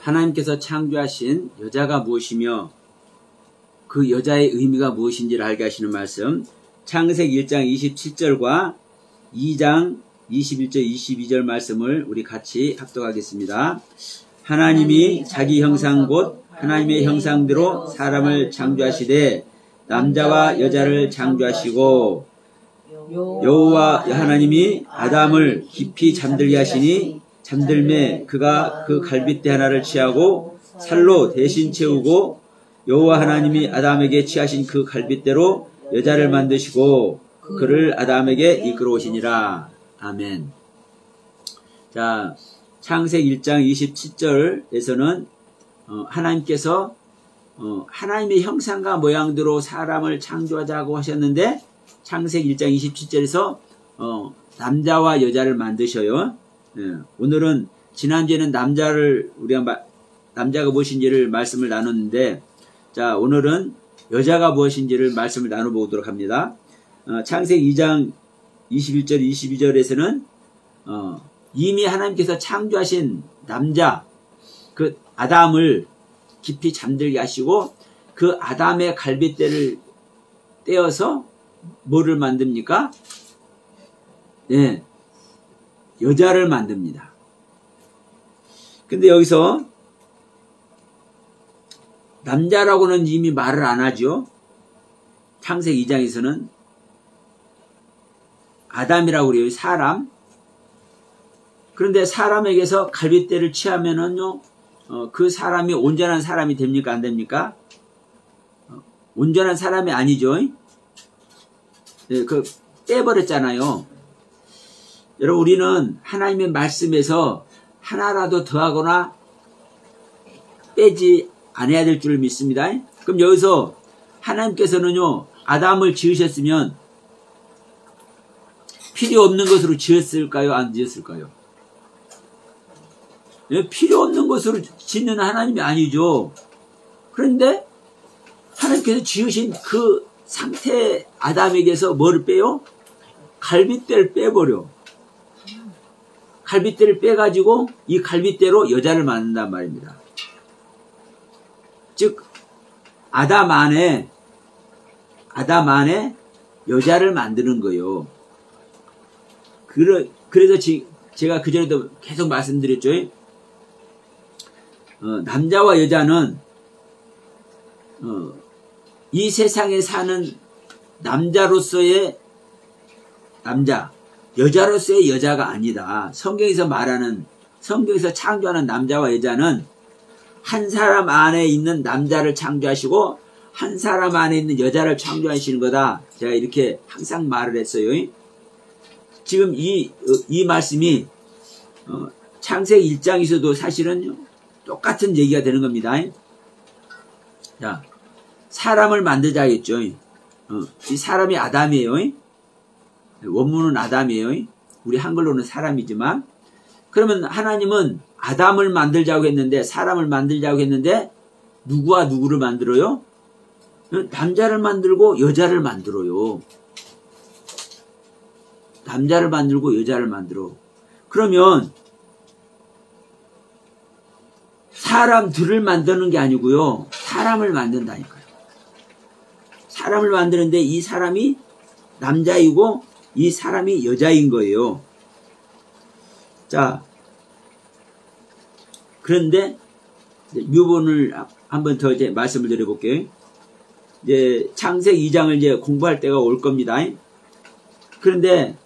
하나님께서 창조하신 여자가 무엇이며 그 여자의 의미가 무엇인지를 알게 하시는 말씀, 창세기 1장 27절과 2장 21절 22절 말씀을 우리 같이 합독하겠습니다. 하나님이 자기 형상 곧 하나님의 형상대로 사람을 창조하시되 남자와 여자를 창조하시고, 여호와 하나님이 아담을 깊이 잠들게 하시니 잠들매 그가 그 갈빗대 하나를 취하고 살로 대신 채우고, 여호와 하나님이 아담에게 취하신 그 갈빗대로 여자를 만드시고 그를 아담에게 이끌어 오시니라. 아멘. 자, 창세기 1장 27절에서는 하나님께서 하나님의 형상과 모양대로 사람을 창조하자고 하셨는데, 창세기 1장 27절에서 남자와 여자를 만드셔요. 오늘은 지난주에는 남자가 무엇인지를 말씀을 나눴는데, 자, 오늘은 여자가 무엇인지를 말씀을 나눠보도록 합니다. 창세기 2장 21절 22절에서는 이미 하나님께서 창조하신 남자, 그 아담을 깊이 잠들게 하시고 그 아담의 갈빗대를 떼어서 뭐를 만듭니까? 네, 여자를 만듭니다. 근데 여기서 남자라고는 이미 말을 안 하죠. 창세기 2장에서는 아담이라고 그래요. 사람. 그런데 사람에게서 갈빗대를 취하면은요, 그 사람이 온전한 사람이 됩니까? 안 됩니까? 온전한 사람이 아니죠. 네, 떼버렸잖아요. 여러분, 우리는 하나님의 말씀에서 하나라도 더하거나 빼지 않아야 될 줄 믿습니다. 그럼 여기서 하나님께서는요, 아담을 지으셨으면 필요 없는 것으로 지었을까요? 안 지었을까요? 필요 없는 것으로 짓는 하나님이 아니죠. 그런데 하나님께서 지으신 그 상태 아담에게서 뭐를 빼요? 갈빗대를 빼버려. 갈빗대를 빼가지고 이 갈빗대로 여자를 만든단 말입니다. 즉 아담 안에 여자를 만드는 거예요. 그래서 제가 그전에도 계속 말씀드렸죠. 남자와 여자는 이 세상에 사는 남자로서의 남자, 여자로서의 여자가 아니다. 성경에서 창조하는 남자와 여자는 한 사람 안에 있는 남자를 창조하시고 한 사람 안에 있는 여자를 창조하시는 거다. 제가 이렇게 항상 말을 했어요. 지금 이 말씀이 창세기 1장에서도 사실은 똑같은 얘기가 되는 겁니다. 자, 사람을 만들자 했죠. 이 사람이 아담이에요. 원문은 아담이에요. 우리 한글로는 사람이지만, 그러면 하나님은 아담을 만들자고 했는데, 사람을 만들자고 했는데 누구와 누구를 만들어요? 남자를 만들고 여자를 만들어요. 남자를 만들고 여자를 만들어. 그러면 사람들을 만드는 게 아니고요, 사람을 만든다니까요. 사람을 만드는데 이 사람이 남자이고 이 사람이 여자인 거예요. 자, 그런데 묘본을 한번 더 이제 말씀을 드려볼게요. 이제 창세기 2장을 이제 공부할 때가 올 겁니다. 그런데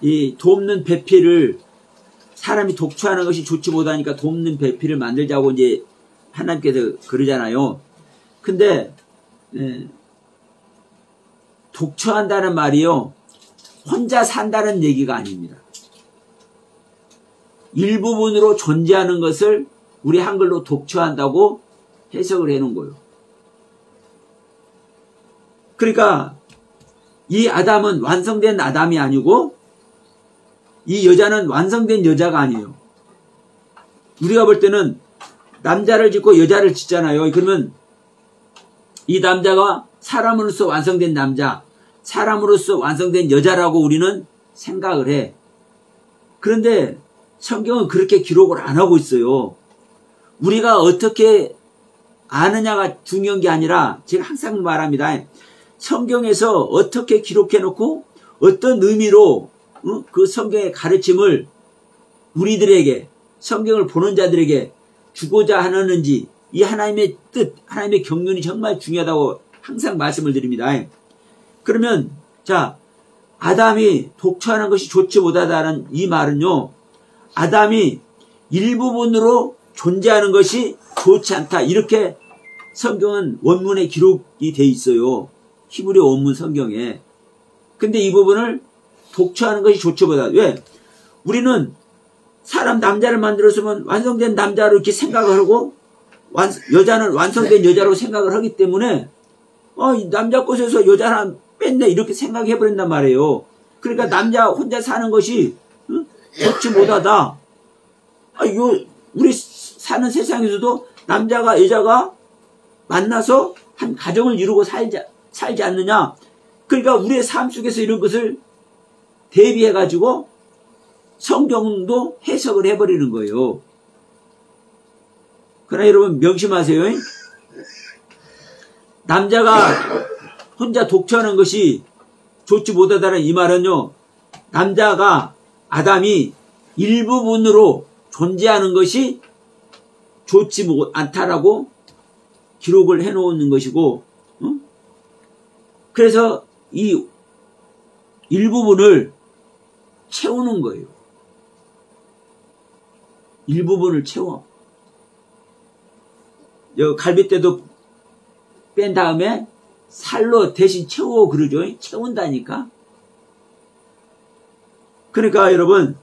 이 돕는 배필을, 사람이 독초하는 것이 좋지 못하니까 돕는 배필을 만들자고 이제 하나님께서 그러잖아요. 근데 독초한다는 말이요, 혼자 산다는 얘기가 아닙니다. 일부분으로 존재하는 것을 우리 한글로 독초한다고 해석을 해놓은 거예요. 그러니까 이 아담은 완성된 아담이 아니고 이 여자는 완성된 여자가 아니에요. 우리가 볼 때는 남자를 짓고 여자를 짓잖아요. 그러면 이 남자가 사람으로서 완성된 남자, 사람으로서 완성된 여자라고 우리는 생각을 해. 그런데 성경은 그렇게 기록을 안 하고 있어요. 우리가 어떻게 아느냐가 중요한 게 아니라 제가 항상 말합니다. 성경에서 어떻게 기록해놓고 어떤 의미로 그 성경의 가르침을 우리들에게 성경을 보는 자들에게 주고자 하는지 이 하나님의 뜻, 하나님의 경륜이 정말 중요하다고 항상 말씀을 드립니다. 그러면 자 아담이 독처하는 것이 좋지 못하다는 이 말은요. 아담이 일부분으로 존재하는 것이 좋지 않다. 이렇게 성경은 원문에 기록이 돼 있어요. 히브리 원문 성경에. 근데 이 부분을 독처하는 것이 좋지 못하다. 왜? 우리는 사람 남자를 만들었으면 완성된 남자로 이렇게 생각을 하고 여자는 완성된 여자로 생각을 하기 때문에 이 남자 것에서 여자 하나 뺐네 이렇게 생각해버린단 말이에요. 그러니까 남자 혼자 사는 것이 좋지 못하다. 우리 사는 세상에서도 남자가 여자가 만나서 한 가정을 이루고 살지 않느냐. 그러니까 우리의 삶 속에서 이런 것을 대비해가지고 성경도 해석을 해버리는 거예요. 그러나 여러분 명심하세요. 남자가 혼자 독처하는 것이 좋지 못하다는 이 말은요. 남자가 아담이 일부분으로 존재하는 것이 좋지 않다라고 기록을 해놓는 것이고 그래서 이 일부분을 채우는 거예요. 일부분을 채워. 갈빗대도 뺀 다음에 살로 대신 채워 그러죠. 채운다니까. 그러니까 여러분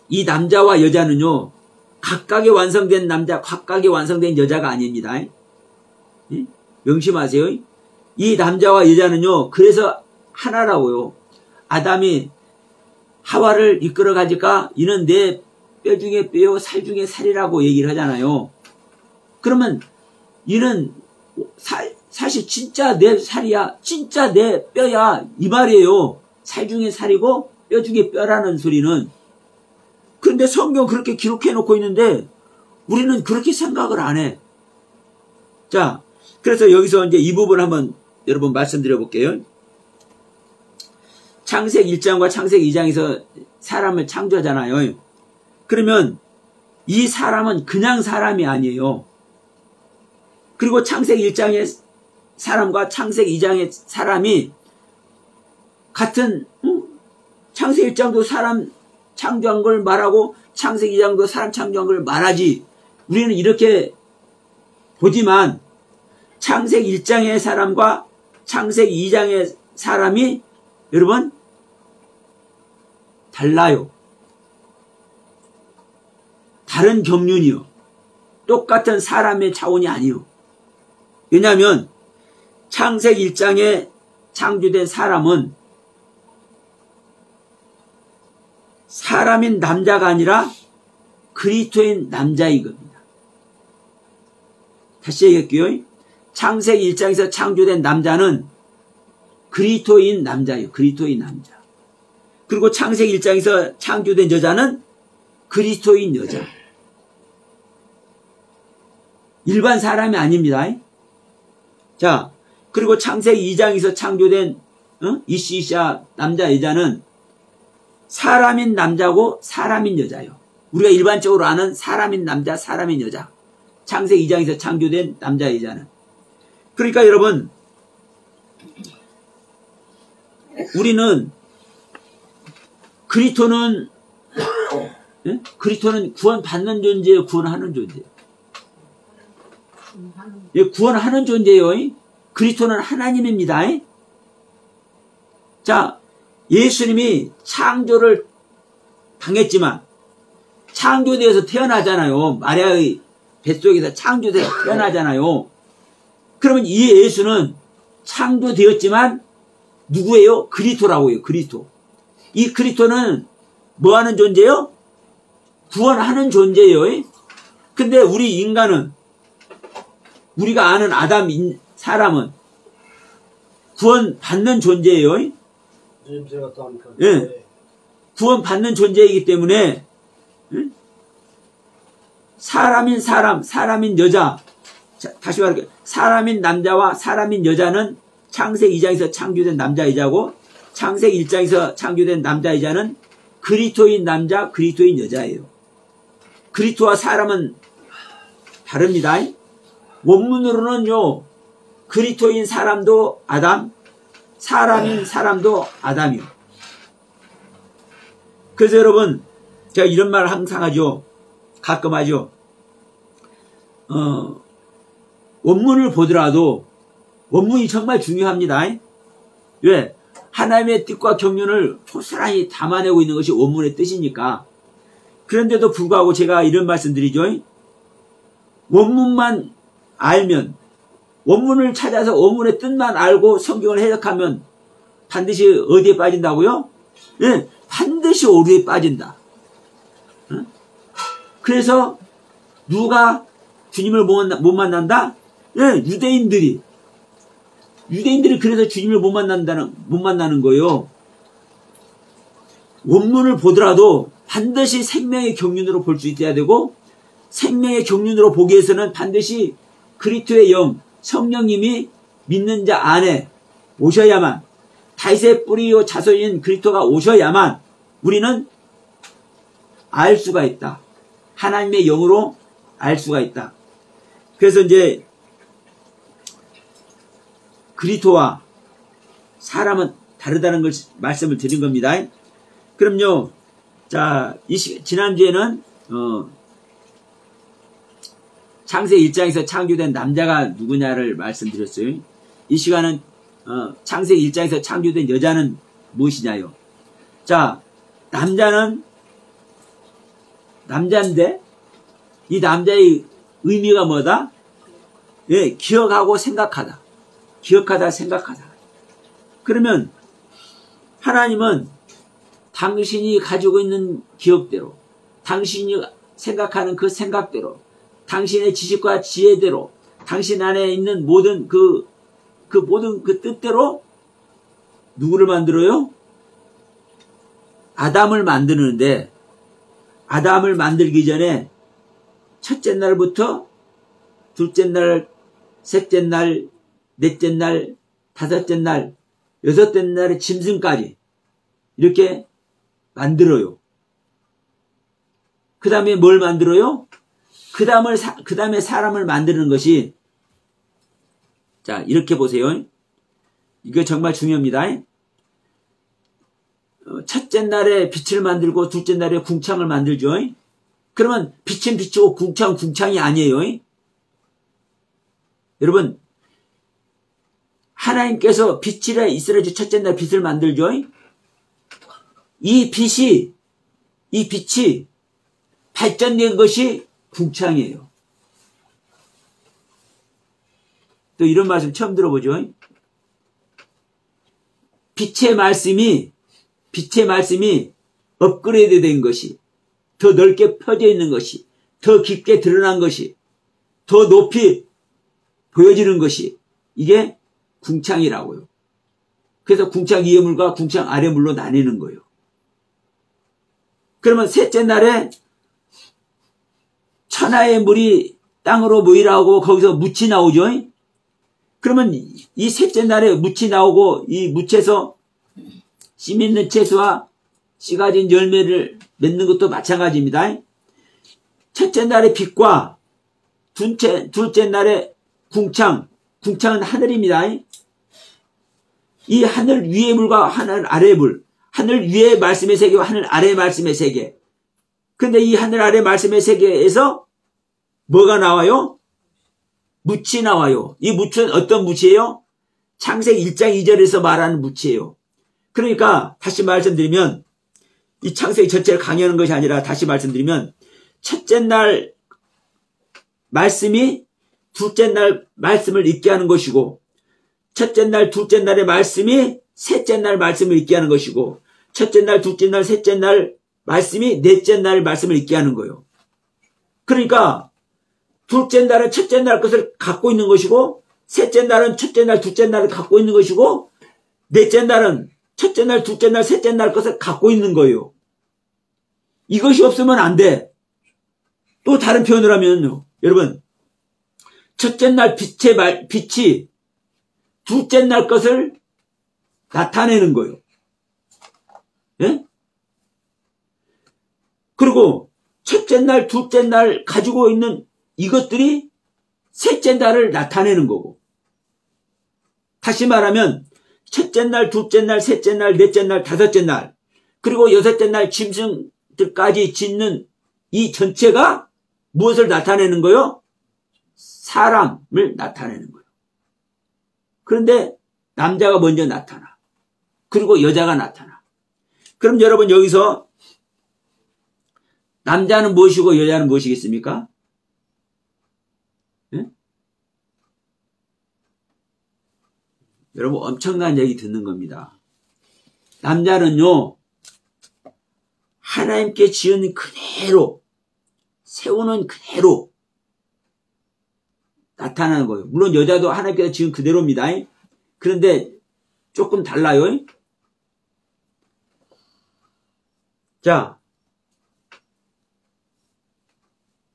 이 남자와 여자는요. 각각의 완성된 남자, 각각의 완성된 여자가 아닙니다. 명심하세요. 이 남자와 여자는요. 그래서 하나라고요. 아담이 하와를 이끌어 가니까 이는 내 뼈 중에 뼈요 살 중에 살이라고 얘기를 하잖아요. 그러면 이는 사실 진짜 내 살이야, 진짜 내 뼈야 이 말이에요. 살 중에 살이고 뼈 중에 뼈라는 소리는. 그런데 성경 그렇게 기록해 놓고 있는데 우리는 그렇게 생각을 안 해. 자, 그래서 여기서 이제 이 부분 한번 여러분 말씀드려 볼게요. 창세기 1장과 창세기 2장에서 사람을 창조하잖아요. 그러면 이 사람은 그냥 사람이 아니에요. 그리고 창세기 1장의 사람과 창세기 2장의 사람이 같은 창세기 1장도 사람 창조한 걸 말하고 창세기 2장도 사람 창조한 걸 말하지. 우리는 이렇게 보지만 창세기 1장의 사람과 창세기 2장의 사람이 여러분 달라요. 다른 경륜이요. 똑같은 사람의 차원이 아니요. 왜냐하면 창세기 1장에 창조된 사람은 사람인 남자가 아니라 그리스도인 남자인 겁니다. 다시 얘기할게요. 창세기 1장에서 창조된 남자는 그리스도인 남자예요. 그리스도인 남자. 그리고 창세기 1장에서 창조된 여자는 그리스도인 여자. 일반 사람이 아닙니다. 자, 그리고 창세기 2장에서 창조된 이시샤 남자 여자는 사람인 남자고 사람인 여자예요. 우리가 일반적으로 아는 사람인 남자, 사람인 여자. 창세기 2장에서 창조된 남자 여자는. 그러니까 여러분 우리는 그리스도는 구원받는 존재예요, 구원하는 존재예요. 구원하는 존재예요. 그리스도는 하나님입니다. 자, 예수님이 창조를 당했지만 창조되어서 태어나잖아요. 마리아의 뱃속에서 창조되어서 태어나잖아요. 그러면 이 예수는 창조되었지만 누구예요? 그리스도라고 해요. 그리스도. 이 그리스도는 뭐하는 존재예요? 구원하는 존재예요. 근데 우리 인간은 우리가 아는 아담 사람은 구원받는 존재예요. 예. 구원받는 존재이기 때문에 사람인 사람, 사람인 여자. 자, 다시 말할게요. 사람인 남자와 사람인 여자는 창세기 2장에서 창조된 남자 여자고, 창세기 1장에서 창조된 남자 여자는 그리스도인 남자, 그리스도인 여자예요. 그리스도와 사람은 다릅니다. 원문으로는요, 그리스도인 사람도 아담, 사람인 사람도 아담이요. 그래서 여러분, 제가 이런 말을 항상 하죠. 가끔 하죠. 원문을 보더라도 원문이 정말 중요합니다. 왜? 하나님의 뜻과 경륜을 고스란히 담아내고 있는 것이 원문의 뜻이니까. 그런데도 불구하고 제가 이런 말씀드리죠. 원문만 알면, 원문을 찾아서 원문의 뜻만 알고 성경을 해석하면 반드시 어디에 빠진다고요? 네, 반드시 오류에 빠진다. 그래서 누가 주님을 못 만난다? 네, 유대인들이 그래서 주님을 못 만나는 거예요. 원문을 보더라도 반드시 생명의 경륜으로 볼 수 있어야 되고, 생명의 경륜으로 보기 위해서는 반드시 그리스도의 영, 성령님이 믿는 자 안에 오셔야만, 다윗의 뿌리요 자손인 그리스도가 오셔야만 우리는 알 수가 있다. 하나님의 영으로 알 수가 있다. 그래서 이제 그리스도와 사람은 다르다는 걸 말씀을 드린 겁니다. 그럼요, 자, 지난주에는 창세기 1장에서 창조된 남자가 누구냐를 말씀드렸어요. 이 시간은 창세기 1장에서 창조된 여자는 무엇이냐요. 자, 남자인데 이 남자의 의미가 뭐다? 예, 기억하고 생각하다. 기억하다, 생각하다. 그러면 하나님은 당신이 가지고 있는 기억대로, 당신이 생각하는 그 생각대로, 당신의 지식과 지혜대로, 당신 안에 있는 모든 그 뜻대로 누구를 만들어요? 아담을 만드는데, 아담을 만들기 전에 첫째 날부터 둘째 날, 셋째 날, 넷째 날, 다섯째 날, 여섯째 날의 짐승까지 이렇게 만들어요. 그 다음에 뭘 만들어요? 그 다음에 사람을 만드는 것이, 자, 이렇게 보세요. 이거 정말 중요합니다. 첫째 날에 빛을 만들고 둘째 날에 궁창을 만들죠. 그러면 빛은 빛이고 궁창이 아니에요. 여러분, 하나님께서 빛이라 이스라엘 첫째 날 빛을 만들죠. 이 빛이 발전된 것이 궁창이에요. 또 이런 말씀 처음 들어보죠. 빛의 말씀이 업그레이드 된 것이, 더 넓게 펴져 있는 것이, 더 깊게 드러난 것이, 더 높이 보여지는 것이, 이게 궁창이라고요. 그래서 궁창 위의 물과 궁창 아래 물로 나뉘는 거예요. 그러면 셋째 날에 천하의 물이 땅으로 모이라고 거기서 묻이 나오죠. 그러면 이 셋째 날에 묻이 나오고, 이 묻에서 씨 맺는 채소와 씨 가진 열매를 맺는 것도 마찬가지입니다. 첫째 날의 빛과 둘째 날의 궁창은 하늘입니다. 이 하늘 위의 물과 하늘 아래의 물, 하늘 위의 말씀의 세계와 하늘 아래의 말씀의 세계. 근데 이 하늘 아래 말씀의 세계에서 뭐가 나와요? 묻이 나와요. 이 묻은 어떤 묻이에요? 창세기 1장 2절에서 말하는 묻이에요. 그러니까 다시 말씀드리면, 이 창세기 전체를 강의하는 것이 아니라 다시 말씀드리면, 첫째 날 말씀이 둘째 날 말씀을 잊게 하는 것이고, 첫째 날 둘째 날의 말씀이 셋째 날 말씀을 잊게 하는 것이고, 첫째 날 둘째 날 셋째 날 말씀이 넷째 날 말씀을 잊게 하는 거예요. 그러니까 둘째 날은 첫째 날 것을 갖고 있는 것이고, 셋째 날은 첫째 날 둘째 날을 갖고 있는 것이고, 넷째 날은 첫째 날 둘째 날 셋째 날 것을 갖고 있는 거예요. 이것이 없으면 안 돼. 또 다른 표현을 하면요. 여러분, 첫째 날 빛이 둘째 날 것을 나타내는 거예요. 예? 그리고 첫째 날, 둘째 날 가지고 있는 이것들이 셋째 날을 나타내는 거고. 다시 말하면 첫째 날, 둘째 날, 셋째 날, 넷째 날, 다섯째 날, 그리고 여섯째 날 짐승들까지 짓는 이 전체가 무엇을 나타내는 거요? 사람을 나타내는 거예요. 그런데 남자가 먼저 나타나. 그리고 여자가 나타나. 그럼 여러분 여기서 남자는 무엇이고 여자는 무엇이겠습니까? 예? 여러분 엄청난 얘기 듣는 겁니다. 남자는요, 하나님께 지은 그대로, 세우는 그대로 나타나는 거예요. 물론 여자도 하나님께서 지은 그대로입니다. 그런데 조금 달라요. 자,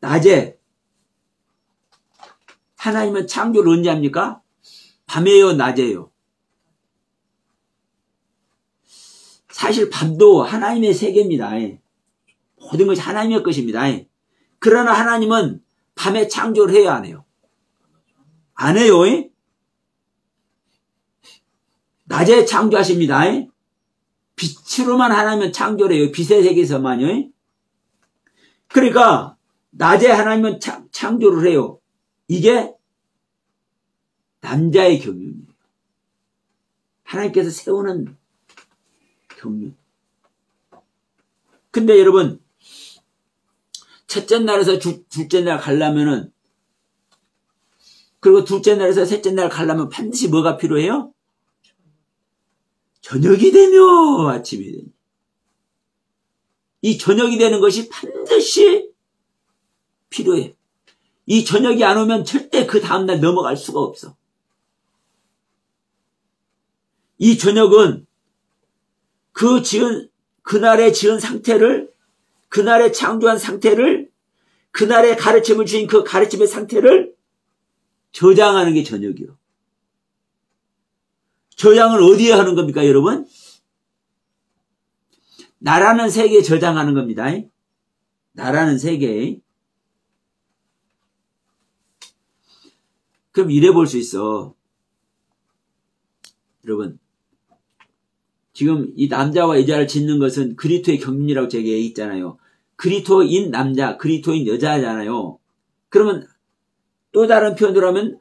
낮에 하나님은 창조를 언제 합니까? 밤에요, 낮에요? 사실 밤도 하나님의 세계입니다. 모든 것이 하나님의 것입니다. 그러나 하나님은 밤에 창조를 해야 안 해요? 안 해요. 낮에 창조하십니다. 빛으로만 하나님은 창조를 해요. 빛의 세계에서만요. 그러니까 낮에 하나님은 창조를 해요. 이게 남자의 경륜이에요. 하나님께서 세우는 경륜. 근데 여러분, 첫째 날에서 둘째 날 가려면은, 그리고 둘째 날에서 셋째 날 가려면 반드시 뭐가 필요해요? 저녁이 되며 아침이 되며. 이 저녁이 되는 것이 반드시 필요해. 이 저녁이 안 오면 절대 그 다음날 넘어갈 수가 없어. 이 저녁은 그날에 지은 상태를, 그날에 창조한 상태를, 그날에 가르침을 주인 그 가르침의 상태를 저장하는 게 저녁이요. 저장을 어디에 하는 겁니까, 여러분? 나라는 세계에 저장하는 겁니다. 나라는 세계에. 그럼 이래 볼 수 있어. 여러분, 지금 이 남자와 여자를 짓는 것은 그리스도의 경륜이라고 제가 얘기했잖아요. 그리스도인 남자, 그리스도인 여자잖아요. 그러면 또 다른 표현으로 하면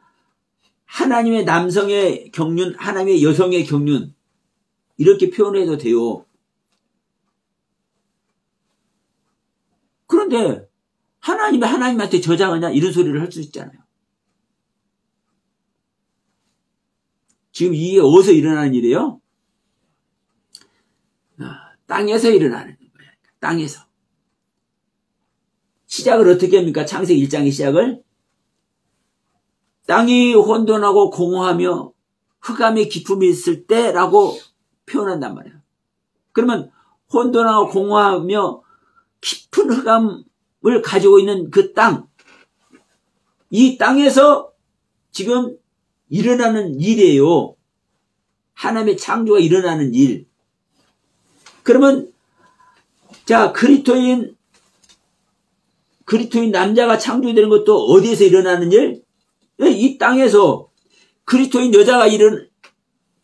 하나님의 남성의 경륜, 하나님의 여성의 경륜, 이렇게 표현해도 돼요. 그런데 하나님이 하나님한테 저장하냐 이런 소리를 할 수 있잖아요. 지금 이게 어디서 일어나는 일이에요? 땅에서 일어나는 거예요. 땅에서. 시작을 어떻게 합니까? 창세기 1장의 시작을 땅이 혼돈하고 공허하며 흑암의 기품이 있을 때라고 표현한단 말이에요. 그러면 혼돈하고 공허하며 깊은 흑암을 가지고 있는 그 땅, 이 땅에서 지금 일어나는 일이에요. 하나님의 창조가 일어나는 일. 그러면 자, 그리스도인 남자가 창조되는 것도 어디에서 일어나는 일? 이 땅에서. 그리스도인 여자가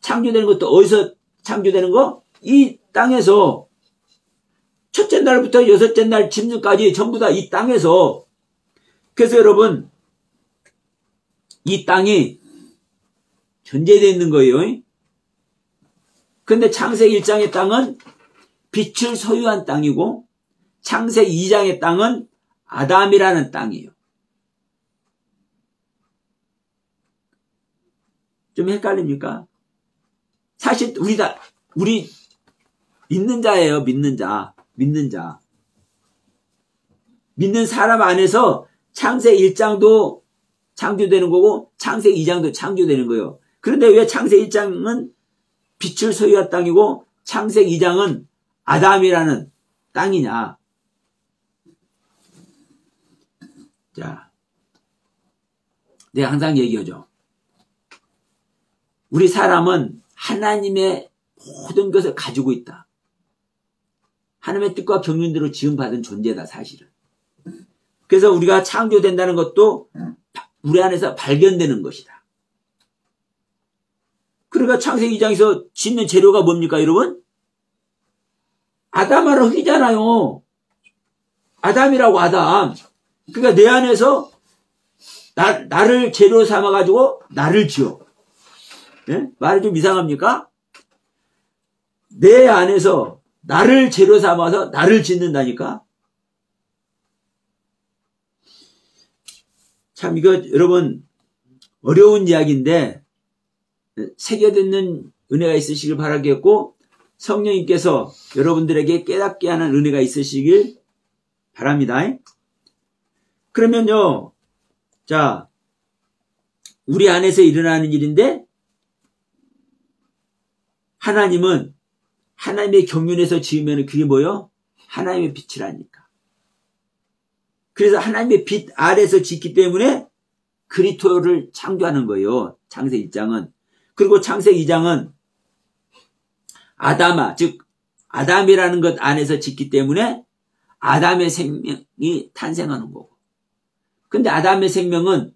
창조되는 것도 어디서 창조되는 거? 이 땅에서. 첫째 날부터 여섯째 날 짐승까지 전부 다 이 땅에서. 그래서 여러분, 이 땅이 존재되어 있는 거예요. 근데 창세기 1장의 땅은 빛을 소유한 땅이고, 창세기 2장의 땅은 아담이라는 땅이에요. 좀 헷갈립니까? 사실 우리 믿는 자예요. 믿는 자. 믿는 사람 안에서 창세기 1장도 창조되는 거고 창세기 2장도 창조되는 거예요. 그런데 왜 창세기 1장은 빛을 소유한 땅이고 창세기 2장은 아담이라는 땅이냐? 자, 내가 항상 얘기하죠. 우리 사람은 하나님의 모든 것을 가지고 있다. 하나님의 뜻과 경륜대로 지음받은 존재다, 사실은. 그래서 우리가 창조된다는 것도 우리 안에서 발견되는 것이다. 그러니까 창세기 2장에서 짓는 재료가 뭡니까, 여러분? 아담하라 흙이잖아요. 아담이라고, 아담. 그러니까 내 안에서 나를 재료 삼아가지고 나를 지어. 네? 말이 좀 이상합니까? 내 안에서 나를 재료 삼아서 나를 짓는다니까? 참, 이거 여러분 어려운 이야기인데 새겨듣는 은혜가 있으시길 바라겠고, 성령님께서 여러분들에게 깨닫게 하는 은혜가 있으시길 바랍니다. 그러면요, 자, 우리 안에서 일어나는 일인데, 하나님은 하나님의 경륜에서 지으면 그게 뭐요? 하나님의 빛이라니까. 그래서 하나님의 빛 아래서 짓기 때문에 그리스도를 창조하는 거예요. 창세기 1장은. 그리고 창세기 2장은 아담아, 즉 아담이라는 것 안에서 짓기 때문에 아담의 생명이 탄생하는 거고. 근데 아담의 생명은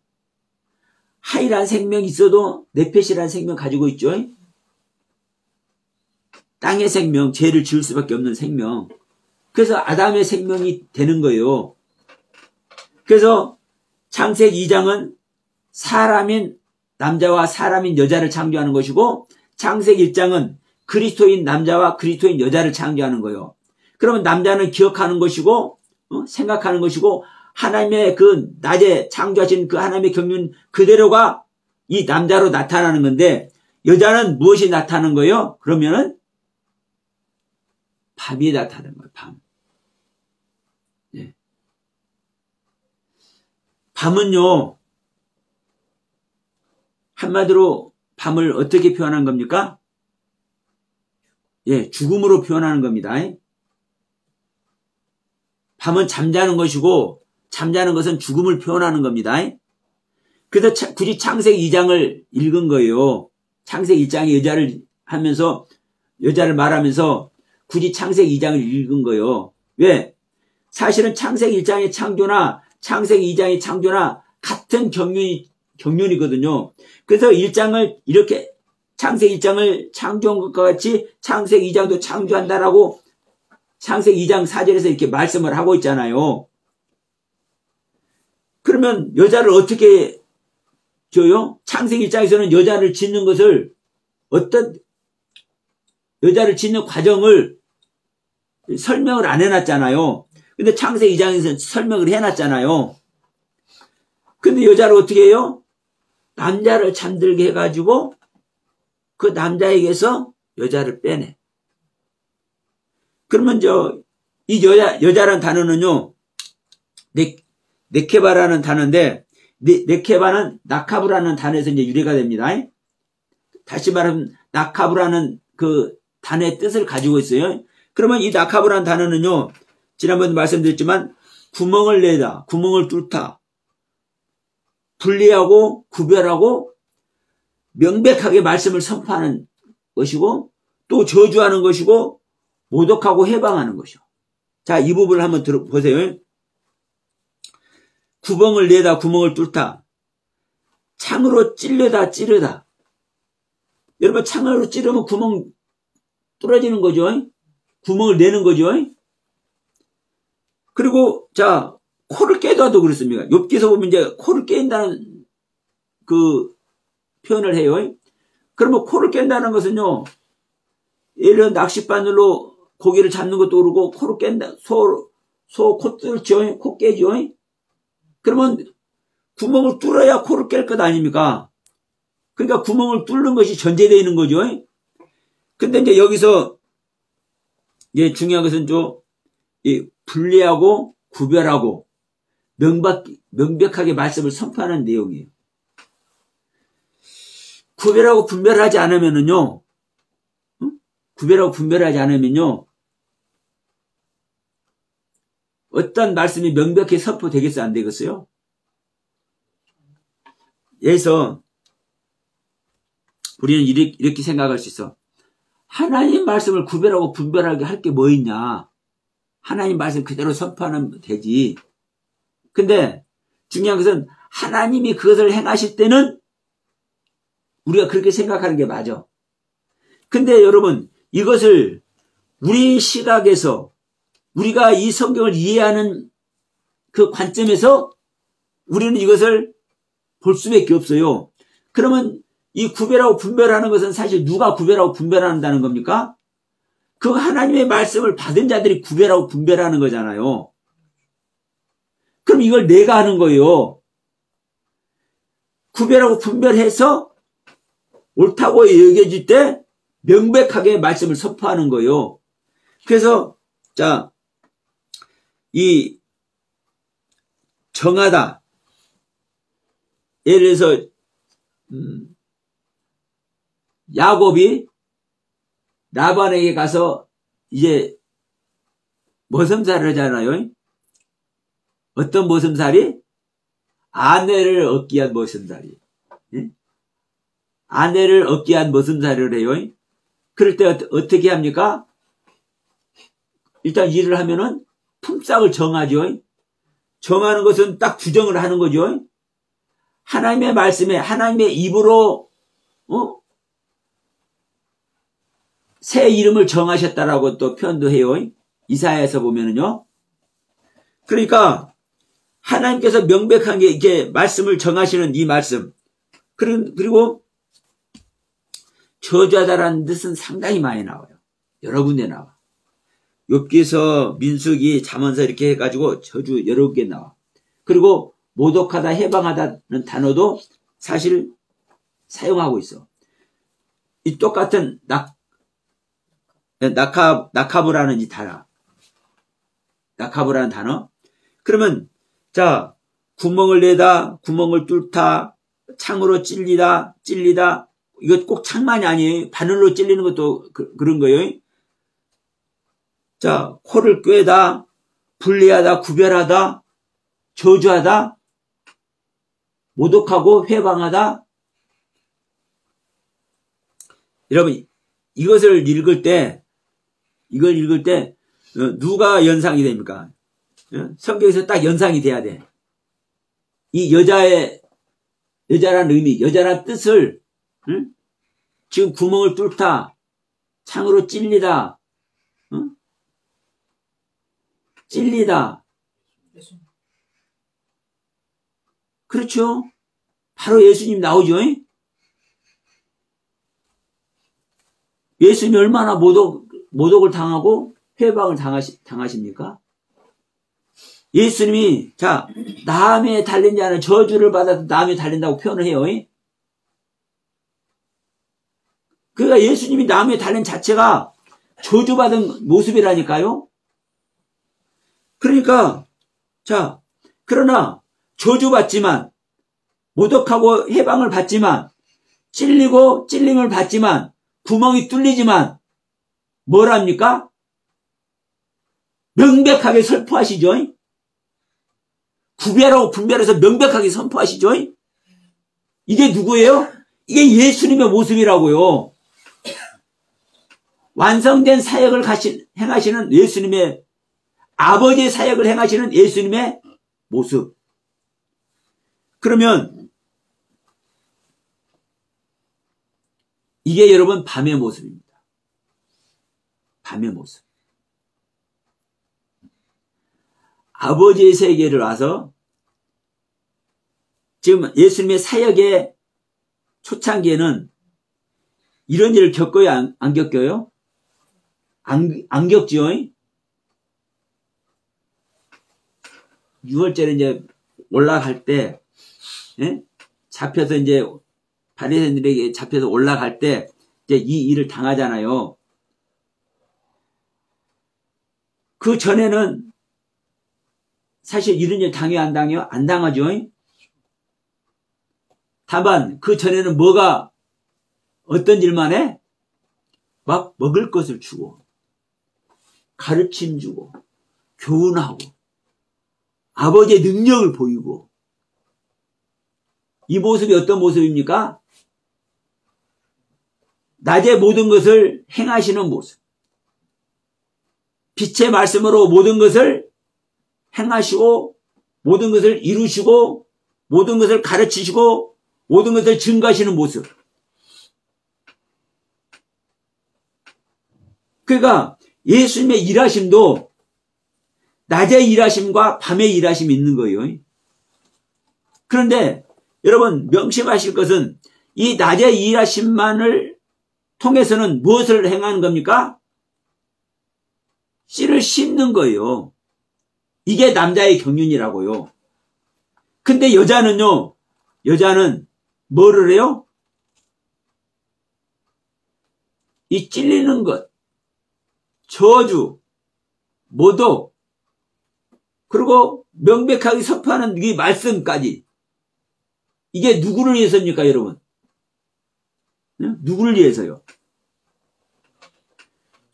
하이란 생명이 있어도 네펫이라는 생명 가지고 있죠. 땅의 생명, 죄를 지을 수밖에 없는 생명. 그래서 아담의 생명이 되는 거예요. 그래서 창세기 2장은 사람인 남자와 사람인 여자를 창조하는 것이고, 창세기 1장은 그리스도인 남자와 그리스도인 여자를 창조하는 거예요. 그러면 남자는 기억하는 것이고, 생각하는 것이고, 하나님의 그 낮에 창조하신 그 하나님의 경륜 그대로가 이 남자로 나타나는 건데, 여자는 무엇이 나타나는 거예요? 그러면은 밤이 나타나는 거예요. 밤. 네. 밤은요, 한마디로 밤을 어떻게 표현한 겁니까? 예, 죽음으로 표현하는 겁니다. 밤은 잠자는 것이고, 잠자는 것은 죽음을 표현하는 겁니다. 그래서 굳이 창세기 2장을 읽은 거예요. 창세기 1장에 여자를 하면서, 여자를 말하면서 굳이 창세기 2장을 읽은 거예요. 왜? 사실은 창세기 1장의 창조나 창세기 2장의 창조나 같은 경륜이거든요. 그래서 1장을 이렇게 창세기 1장을 창조한 것과 같이 창세기 2장도 창조한다라고 창세기 2장 4절에서 이렇게 말씀을 하고 있잖아요. 그러면 여자를 어떻게 줘요? 창세기 1장에서는 여자를 짓는 것을, 어떤 여자를 짓는 과정을 설명을 안 해놨잖아요. 근데 창세기 2장에서는 설명을 해놨잖아요. 근데 여자를 어떻게 해요? 남자를 잠들게 해가지고 그 남자에게서 여자를 빼내. 그러면 이 여자라는 단어는요, 네케바라는 단어인데, 네케바는 나카브라는 단어에서 이제 유래가 됩니다. 다시 말하면 나카브라는 그 단어의 뜻을 가지고 있어요. 그러면 이 나카브라는 단어는요, 지난번에 말씀드렸지만 구멍을 내다, 구멍을 뚫다, 분리하고 구별하고 명백하게 말씀을 선포하는 것이고, 또 저주하는 것이고, 모독하고 해방하는 것이요. 자, 이 부분을 한번 들어보세요. 구멍을 내다, 구멍을 뚫다, 창으로 찌르다, 찌르다. 여러분, 창으로 찌르면 구멍 뚫어지는 거죠. 구멍을 내는 거죠. 그리고 자, 코를 깨다도 그렇습니다. 욥기서 보면 이제 코를 깬다는 그 표현을 해요. 그러면 코를 깬다는 것은요, 예를 들어 낚싯바늘로 고기를 잡는 것도 그렇고, 코를 깬다, 소 코 뚫죠, 코 깨죠. 그러면 구멍을 뚫어야 코를 깰 것 아닙니까? 그러니까 구멍을 뚫는 것이 전제되어 있는 거죠. 근데 이제 여기서 예, 중요한 것은 분리하고 구별하고 명백하게 말씀을 선포하는 내용이에요. 구별하고 분별하지 않으면은요, 구별하고 분별하지 않으면요, 어떤 말씀이 명백히 선포되겠어요? 안 되겠어요? 에서 우리는 이렇게 생각할 수 있어. 하나님 말씀을 구별하고 분별하게 할 게 뭐 있냐. 하나님 말씀 그대로 선포하면 되지. 근데 중요한 것은 하나님이 그것을 행하실 때는 우리가 그렇게 생각하는 게 맞아. 근데 여러분, 이것을 우리 시각에서 우리가 이 성경을 이해하는 그 관점에서 우리는 이것을 볼 수밖에 없어요. 그러면 이 구별하고 분별하는 것은 사실 누가 구별하고 분별한다는 겁니까? 그 하나님의 말씀을 받은 자들이 구별하고 분별하는 거잖아요. 그럼 이걸 내가 하는 거예요. 구별하고 분별해서 옳다고 여겨질 때 명백하게 말씀을 선포하는 거예요. 그래서 자, 이 정하다. 예를 들어서 야곱이 라반에게 가서 이제 모섬살이를 하잖아요. 어떤 모섬살이? 아내를 얻기 위한 모섬살이. 예? 아내를 얻기 위한 모섬살이를 해요. 그럴 때 어떻게 합니까? 일단 일을 하면은 품삯을 정하죠. 정하는 것은 딱 규정을 하는 거죠. 하나님의 말씀에 하나님의 입으로 새 이름을 정하셨다라고 또 표현도 해요. 이사야에서 보면은요. 그러니까 하나님께서 명백하게 이렇게 말씀을 정하시는 이 말씀. 그리고 저주하다라는 뜻은 상당히 많이 나와요. 여러 군데 나와. 욥기서, 민수기, 잠언서 이렇게 해가지고 저주 여러 개 나와. 그리고 모독하다, 해방하다는 단어도 사실 사용하고 있어. 이 똑같은 낙하부라는 이 단어. 낙하부라는 단어. 그러면 자, 구멍을 내다, 구멍을 뚫다, 창으로 찔리다. 이거 꼭 창만이 아니에요. 바늘로 찔리는 것도 그런 거예요. 자, 코를 꿰다, 분리하다, 구별하다, 저주하다, 모독하고 회방하다. 여러분, 이걸 읽을 때 누가 연상이 됩니까? 성경에서 딱 연상이 돼야 돼. 이 여자라는 의미, 여자라는 뜻을, 응? 지금 구멍을 뚫다, 창으로 찔리다, 응? 찔리다. 그렇죠? 바로 예수님 나오죠? 예수님이 얼마나 모독을 당하고 회방을 당하십니까? 예수님이, 자, 남에 달린 자는 저주를 받아도 남에 달린다고 표현을 해요. 그러니까 예수님이 남에 달린 자체가 저주받은 모습이라니까요? 그러니까, 자, 그러나 저주받지만, 모독하고 해방을 받지만, 찔리고 찔림을 받지만, 구멍이 뚫리지만, 뭘 합니까? 명백하게 선포하시죠? 구별하고 분별해서 명백하게 선포하시죠? 이게 누구예요? 이게 예수님의 모습이라고요. 완성된 사역을 행하시는 예수님의, 아버지의 사역을 행하시는 예수님의 모습. 그러면 이게 여러분 밤의 모습입니다. 밤의 모습. 아버지의 세계를 와서 지금 예수님의 사역의 초창기에는 이런 일을 겪어요? 안 겪어요? 안 겪죠? 6월절에 이제 올라갈 때, 예? 잡혀서 이제 바리새인들에게 잡혀서 올라갈 때 이제 이 일을 당하잖아요. 그 전에는 사실 이런 일 당해요, 안 당해요? 안 당하죠. 다만 그 전에는 뭐가 어떤 일만 해? 막 먹을 것을 주고 가르침 주고 교훈하고 아버지의 능력을 보이고 이 모습이 어떤 모습입니까? 낮에 모든 것을 행하시는 모습. 빛의 말씀으로 모든 것을 행하시고 모든 것을 이루시고 모든 것을 가르치시고 모든 것을 증거하시는 모습. 그러니까 예수님의 일하심도 낮의 일하심과 밤의 일하심이 있는 거예요. 그런데 여러분 명심하실 것은 이 낮의 일하심만을 통해서는 무엇을 행하는 겁니까? 씨를 심는 거예요. 이게 남자의 경륜이라고요. 근데 여자는요, 여자는 뭐를 해요? 이 찔리는 것, 저주, 모독, 그리고 명백하게 선포하는 이 말씀까지. 이게 누구를 위해서입니까, 여러분? 누구를 위해서요?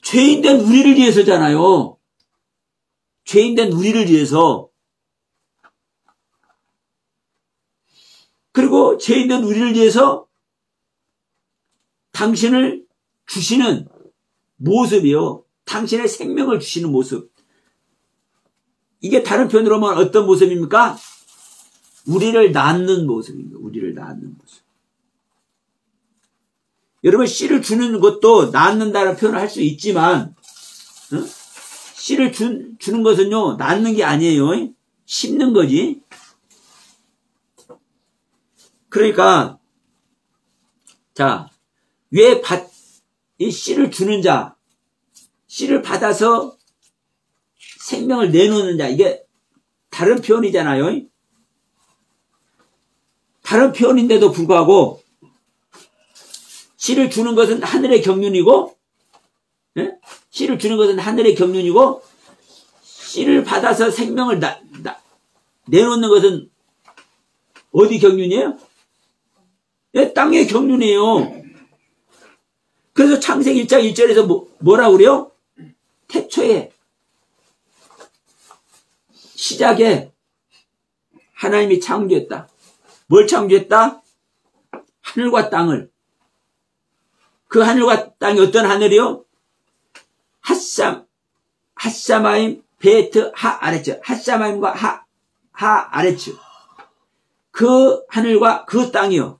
죄인된 우리를 위해서잖아요. 죄인된 우리를 위해서. 그리고 죄인된 우리를 위해서 당신을 주시는 모습이요. 당신의 생명을 주시는 모습. 이게 다른 표현으로 하면 어떤 모습입니까? 우리를 낳는 모습입니다. 우리를 낳는 모습. 여러분 씨를 주는 것도 낳는다는 표현을 할 수 있지만 씨를 주는 것은요 낳는 게 아니에요. 심는 거지. 그러니까 자, 왜 이 씨를 주는 자, 씨를 받아서 생명을 내놓는 자, 이게 다른 표현이잖아요. 다른 표현인데도 불구하고 씨를 주는 것은 하늘의 경륜이고, 씨를 주는 것은 하늘의 경륜이고, 씨를 받아서 생명을 내놓는 것은 어디 경륜이에요? 땅의 경륜이에요. 그래서 창세기 1장 1절에서 뭐라고 그래요? 태초에, 시작에 하나님이 창조했다. 뭘 창조했다? 하늘과 땅을. 그 하늘과 땅이 어떤 하늘이요? 핫사마임 베트 하 아레츠. 핫사마임과 하 아레츠. 그 하늘과 그 땅이요.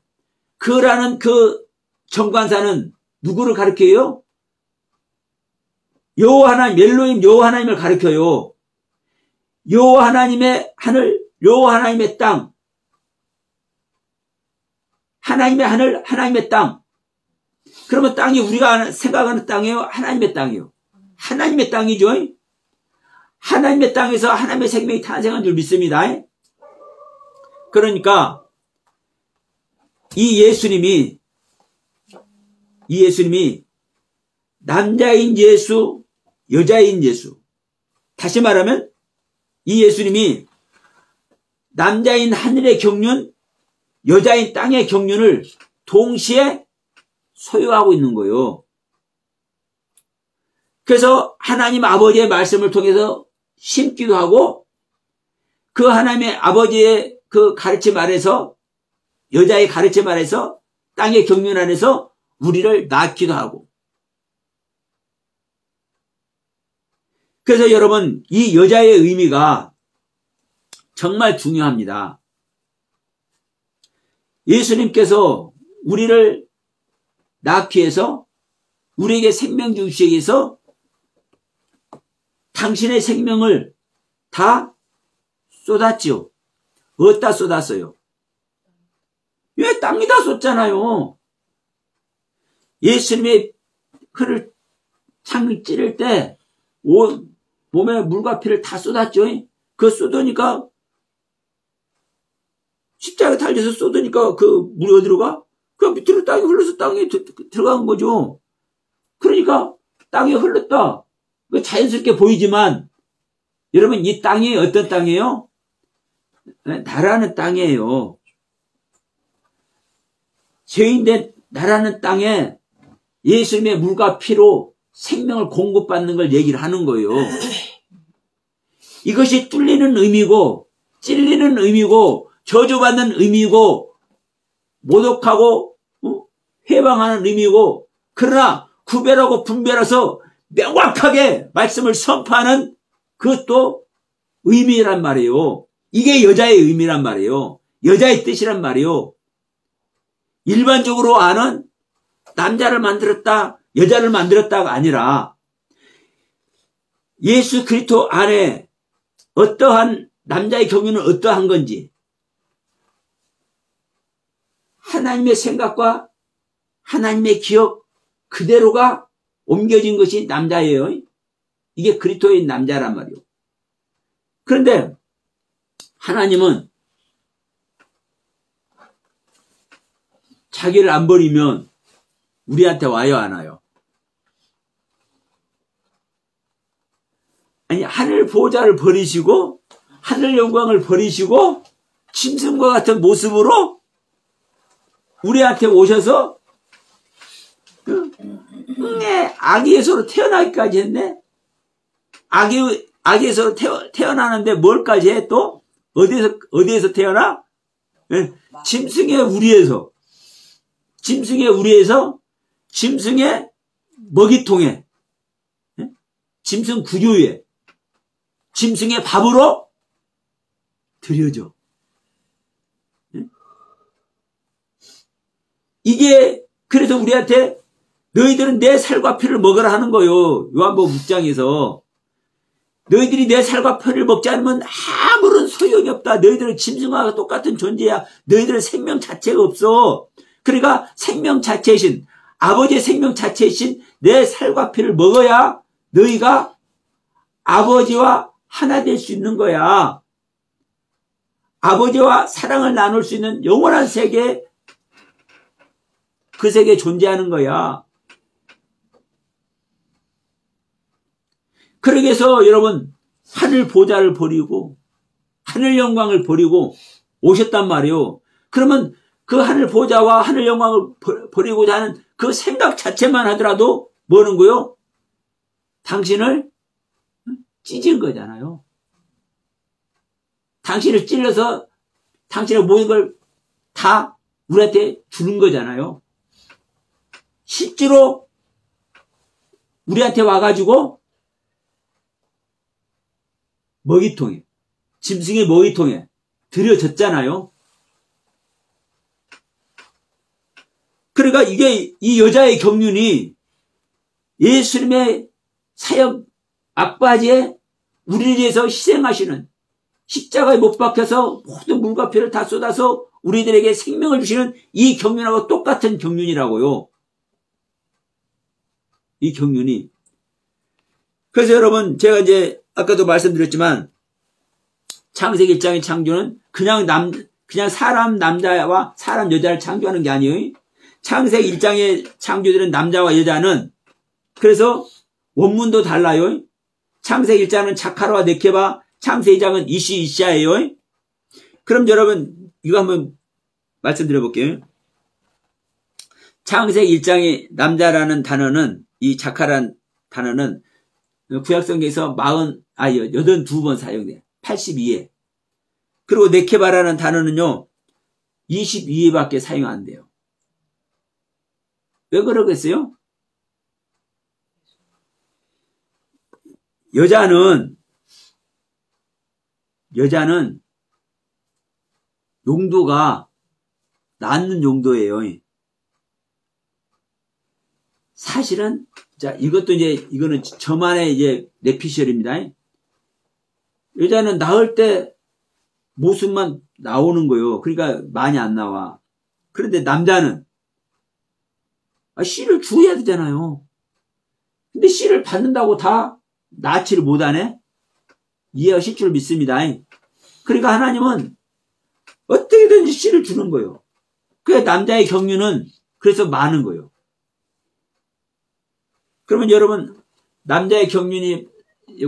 그라는 그 정관사는 누구를 가리켜요? 여호와 하나님, 엘로힘 여호와 하나님을 가리켜요. 여호와 하나님의 하늘, 여호와 하나님의 땅. 하나님의 하늘, 하나님의 땅. 그러면 땅이 우리가 생각하는 땅이에요? 하나님의 땅이에요? 하나님의 땅이죠. 하나님의 땅에서 하나님의 생명이 탄생한 줄 믿습니다. 그러니까 이 예수님이 남자인 예수, 여자인 예수. 다시 말하면 이 예수님이 남자인 하늘의 경륜, 여자인 땅의 경륜을 동시에 소유하고 있는 거예요. 그래서 하나님 아버지의 말씀을 통해서 심기도 하고 그 하나님의 아버지의 그 가르침 아래서 여자의 가르침 아래서 땅의 경륜 안에서 우리를 낳기도 하고. 그래서 여러분 이 여자의 의미가 정말 중요합니다. 예수님께서 우리를 낳기 위해서 우리에게 생명 주시기 위해서 당신의 생명을 다 쏟았지요. 어디다 쏟았어요? 왜 땅에다 쏟잖아요. 예수님의 그를 창을 찌를 때 몸에 물과 피를 다 쏟았죠. 그거 쏟으니까 십자가에 달려서 쏟으니까 그 물이 어디로 가? 그 밑으로 땅이 흘러서 땅에 들어간 거죠. 그러니까 땅에 흘렀다. 자연스럽게 보이지만 여러분 이 땅이 어떤 땅이에요? 나라는 땅이에요. 죄인된 나라는 땅에 예수님의 물과 피로 생명을 공급받는 걸 얘기를 하는 거예요. 이것이 뚫리는 의미고 찔리는 의미고 저주받는 의미고 모독하고 해방하는 의미고, 그러나 구별하고 분별해서 명확하게 말씀을 선포하는 그것도 의미란 말이에요. 이게 여자의 의미란 말이에요. 여자의 뜻이란 말이에요. 일반적으로 아는 남자를 만들었다, 여자를 만들었다가 아니라 예수 그리스도 안에 어떠한 남자의 경륜은 어떠한 건지 하나님의 생각과 하나님의 기억 그대로가 옮겨진 것이 남자예요. 이게 그리스도의 남자란 말이에요. 그런데 하나님은 자기를 안 버리면 우리한테 와요, 안 와요? 아니, 하늘 보호자를 버리시고 하늘 영광을 버리시고 짐승과 같은 모습으로 우리한테 오셔서 아기에서로 태어나기까지 했네. 아기에서 태어나는데 뭘까지 해? 또 어디에서 태어나? 짐승의 우리에서 짐승의 먹이통에, 짐승 구유에, 짐승의 밥으로 들여져. 이게 그래서 우리한테 너희들은 내 살과 피를 먹으라 하는 거요. 요한복음 6장에서 너희들이 내 살과 피를 먹지 않으면 아무런 소용이 없다. 너희들은 짐승과 똑같은 존재야. 너희들은 생명 자체가 없어. 그러니까 생명 자체이신 아버지의 생명 자체이신 내 살과 피를 먹어야 너희가 아버지와 하나 될 수 있는 거야. 아버지와 사랑을 나눌 수 있는 영원한 세계, 그 세계에 존재하는 거야. 그러기 위해서 여러분 하늘 보좌를 버리고 하늘 영광을 버리고 오셨단 말이에요. 그러면 그 하늘 보좌와 하늘 영광을 버리고자 하는 그 생각 자체만 하더라도 뭐는 거요? 당신을 찢은 거잖아요. 당신을 찔러서 당신의 모든 걸 다 우리한테 주는 거잖아요. 실제로 우리한테 와가지고 먹이통에, 짐승의 먹이통에 들여졌잖아요. 그러니까 이게 이 여자의 경륜이 예수님의 사역 앞바지에 우리를 위해서 희생하시는, 십자가에 못 박혀서 모든 물과 피를 다 쏟아서 우리들에게 생명을 주시는 이 경륜하고 똑같은 경륜이라고요. 이 경륜이. 그래서 여러분 제가 이제 아까도 말씀드렸지만 창세기 1장의 창조는 그냥 사람 남자와 사람 여자를 창조하는 게 아니에요. 창세기 1장의 창조들은 남자와 여자는 그래서 원문도 달라요. 창세기 1장은 자카라와 네케바, 창세기 2장은 이시 이샤예요. 그럼 여러분 이거 한번 말씀드려 볼게요. 창세기 1장의 남자라는 단어는, 이 자카라는 단어는 구약성경에서 82번 사용돼요. 82회. 그리고 네케바라는 단어는요 22회밖에 사용 안 돼요. 왜 그러겠어요? 여자는 용도가 낳는 용도예요. 사실은 자, 이것도 이거는 저만의 내피셜입니다. 여자는 낳을 때 모습만 나오는 거예요. 그러니까 많이 안 나와. 그런데 남자는 씨를 주어야 되잖아요. 근데 씨를 받는다고 다 낳지를 못하네? 이해하실 줄 믿습니다. 그러니까 하나님은 어떻게든지 씨를 주는 거예요. 그래서 남자의 경륜은 그래서 많은 거예요. 그러면 여러분 남자의 경륜이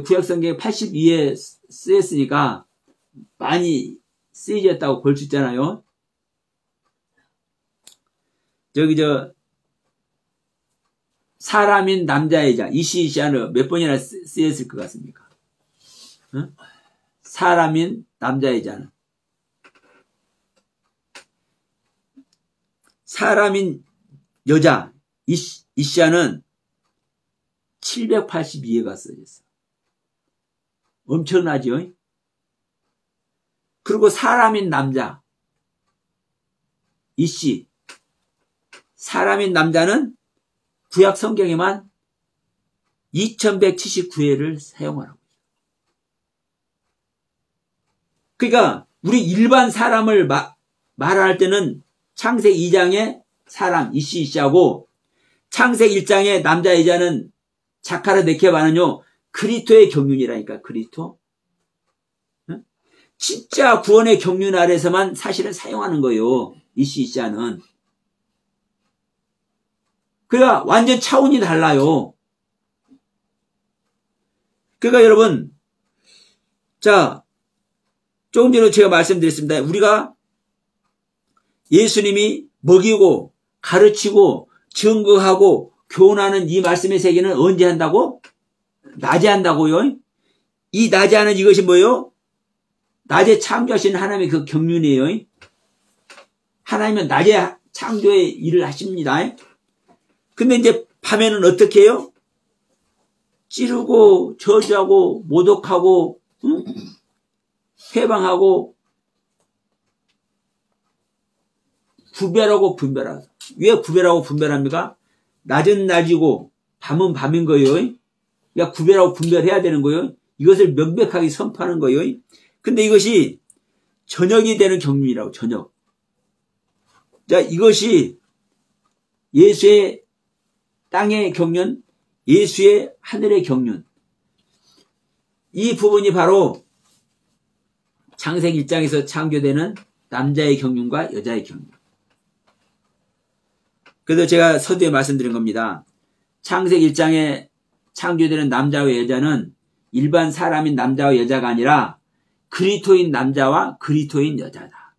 구약성경에 82에 쓰였으니까 많이 쓰여졌다고 볼 수 있잖아요. 사람인 남자의 자 이시이시아는 몇 번이나 쓰였을 것 같습니까? 어? 사람인 남자의 자는 사람인 여자 이시아는 782회가 써졌어. 엄청나죠? 그리고 사람인 남자 이씨, 사람인 남자는 구약 성경에만 2179회를 사용하라고. 그러니까 우리 일반 사람을 말할 때는 창세기 2장의 사람 이씨하고 창세기 1장의 남자 여자는 자카르 네케바는요 그리스도의 경륜이라니까. 그리스도. 진짜 구원의 경륜 아래서만 사실은 사용하는 거예요. 이씨는. 그러니까 완전 차원이 달라요. 그러니까 여러분, 자, 조금 전에 제가 말씀드렸습니다. 우리가 예수님이 먹이고 가르치고 증거하고 교훈하는 이 말씀의 세계는 언제 한다고? 낮에 한다고요. 이 낮에 하는 이것이 뭐예요? 낮에 창조하신 하나님의 그 경륜이에요. 하나님은 낮에 창조의 일을 하십니다. 근데 이제 밤에는 어떻게 해요? 찌르고 저주하고 모독하고 해방하고 구별하고 분별하고. 왜 구별하고 분별합니까? 낮은 낮이고 밤은 밤인 거예요. 그러니까 구별하고 분별해야 되는 거예요. 이것을 명백하게 선포하는 거예요. 근데 이것이 저녁이 되는 경륜이라고. 저녁. 자, 이것이 예수의 땅의 경륜, 예수의 하늘의 경륜. 이 부분이 바로 창세기 1장에서 창조되는 남자의 경륜과 여자의 경륜. 그래서 제가 서두에 말씀드린 겁니다. 창세기 1장에 창조되는 남자와 여자는 일반 사람인 남자와 여자가 아니라 그리스도인 남자와 그리스도인 여자다.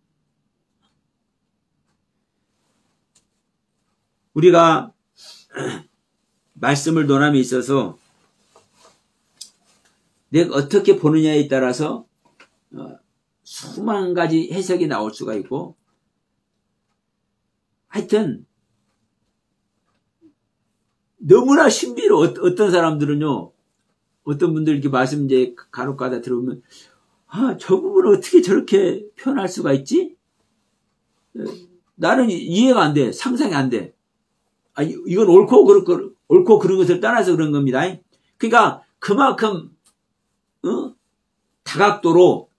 우리가 말씀을 논함에 있어서 내가 어떻게 보느냐에 따라서 수만 가지 해석이 나올 수가 있고, 하여튼 너무나 신비로. 어떤 사람들은요, 어떤 분들 이렇게 말씀 이제 간혹가다 들어보면, 아, 저 부분을 어떻게 저렇게 표현할 수가 있지? 나는 이해가 안 돼. 상상이 안 돼. 아, 이건 옳고 그런 것을 떠나서 그런 겁니다. 그러니까 그만큼 다각도로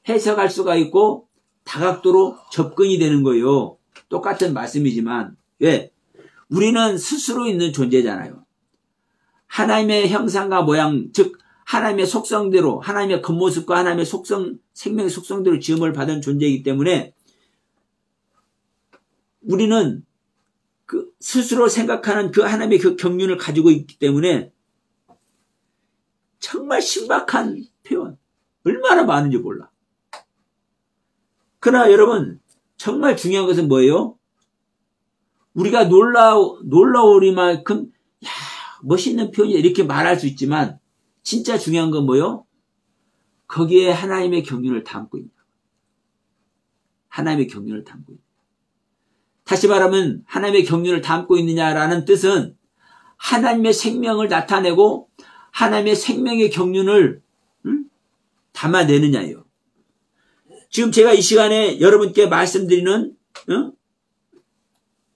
해석할 수가 있고 다각도로 접근이 되는 거예요. 똑같은 말씀이지만. 왜? 우리는 스스로 있는 존재잖아요. 하나님의 형상과 모양, 즉 하나님의 속성대로, 하나님의 겉모습과 하나님의 속성, 생명의 속성대로 지음을 받은 존재이기 때문에 우리는 그 스스로 생각하는 그 하나님의 그 경륜을 가지고 있기 때문에 정말 신박한 표현, 얼마나 많은지 몰라. 그러나 여러분, 정말 중요한 것은 뭐예요? 우리가 놀라우리만큼 야, 멋있는 표현이다 이렇게 말할 수 있지만 진짜 중요한 건 뭐예요? 거기에 하나님의 경륜을 담고 있다. 하나님의 경륜을 담고 있다. 다시 말하면 하나님의 경륜을 담고 있느냐라는 뜻은 하나님의 생명을 나타내고 하나님의 생명의 경륜을 담아내느냐예요. 지금 제가 이 시간에 여러분께 말씀드리는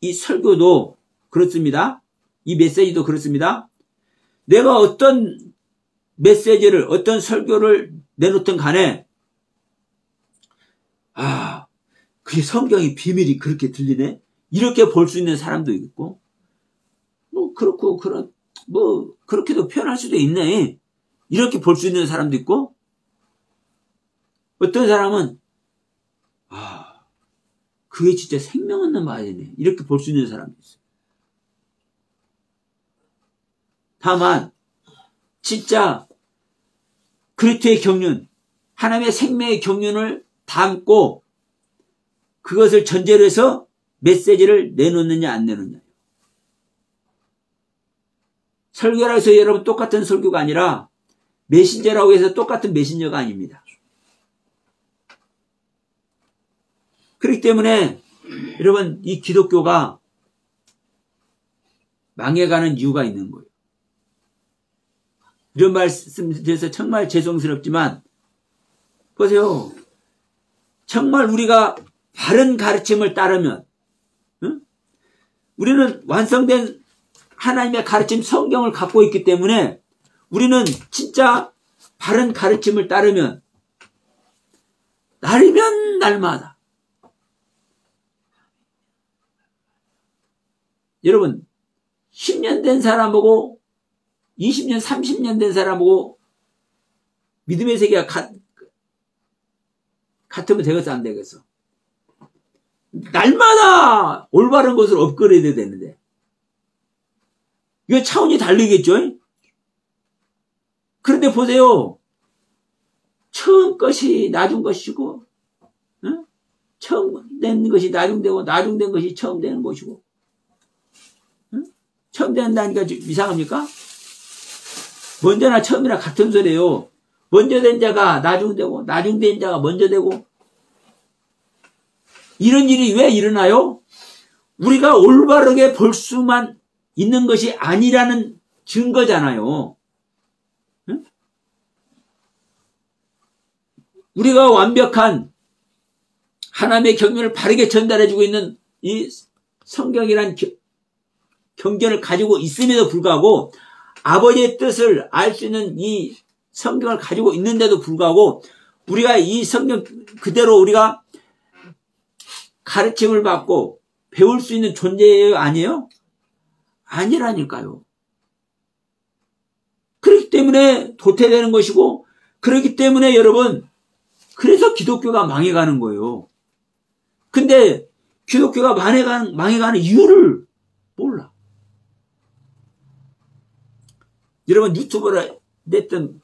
이 설교도 그렇습니다. 이 메시지도 그렇습니다. 내가 어떤 메시지를, 어떤 설교를 내놓든 간에, 아, 그게 성경의 비밀이 그렇게 들리네? 이렇게 볼 수 있는 사람도 있고, 그렇게도 표현할 수도 있네. 이렇게 볼 수 있는 사람도 있고, 어떤 사람은, 아, 그게 진짜 생명 없는 말이네. 이렇게 볼 수 있는 사람도 있어요. 다만 진짜 그리스도의 경륜, 하나님의 생명의 경륜을 담고 그것을 전제로 해서 메시지를 내놓느냐 안 내놓느냐. 설교라고 해서 여러분 똑같은 설교가 아니라 메신저라고 해서 똑같은 메신저가 아닙니다. 그렇기 때문에 여러분, 이 기독교가 망해가는 이유가 있는 거예요. 이런 말씀 드려서 정말 죄송스럽지만 보세요. 정말 우리가 바른 가르침을 따르면 우리는 완성된 하나님의 가르침 성경을 갖고 있기 때문에 우리는 진짜 바른 가르침을 따르면 날이면 날마다 여러분 10년 된 사람하고 20년, 30년 된 사람하고 믿음의 세계가 같으면 되겠어, 안 되겠어? 날마다 올바른 것을 업그레이드 되는데 이거 차원이 다르겠죠? 그런데 보세요. 처음 것이 나중 것이고 처음 된 것이 나중되고 나중된 것이 처음 되는 것이고 처음 된다니까 좀 이상합니까? 먼저나 처음이나 같은 소리예요. 먼저 된 자가 나중 되고 나중 된 자가 먼저 되고 이런 일이 왜 일어나요? 우리가 올바르게 볼 수만 있는 것이 아니라는 증거잖아요. 응? 우리가 완벽한 하나님의 경륜을 바르게 전달해주고 있는 이 성경이란 경전을 가지고 있음에도 불구하고 아버지의 뜻을 알 수 있는 이 성경을 가지고 있는데도 불구하고 우리가 이 성경 그대로 우리가 가르침을 받고 배울 수 있는 존재예요? 아니에요? 아니라니까요. 그렇기 때문에 도태되는 것이고 그렇기 때문에 여러분 그래서 기독교가 망해가는 거예요. 근데 기독교가 망해가는 이유를 몰라. 여러분 유튜브를 냈든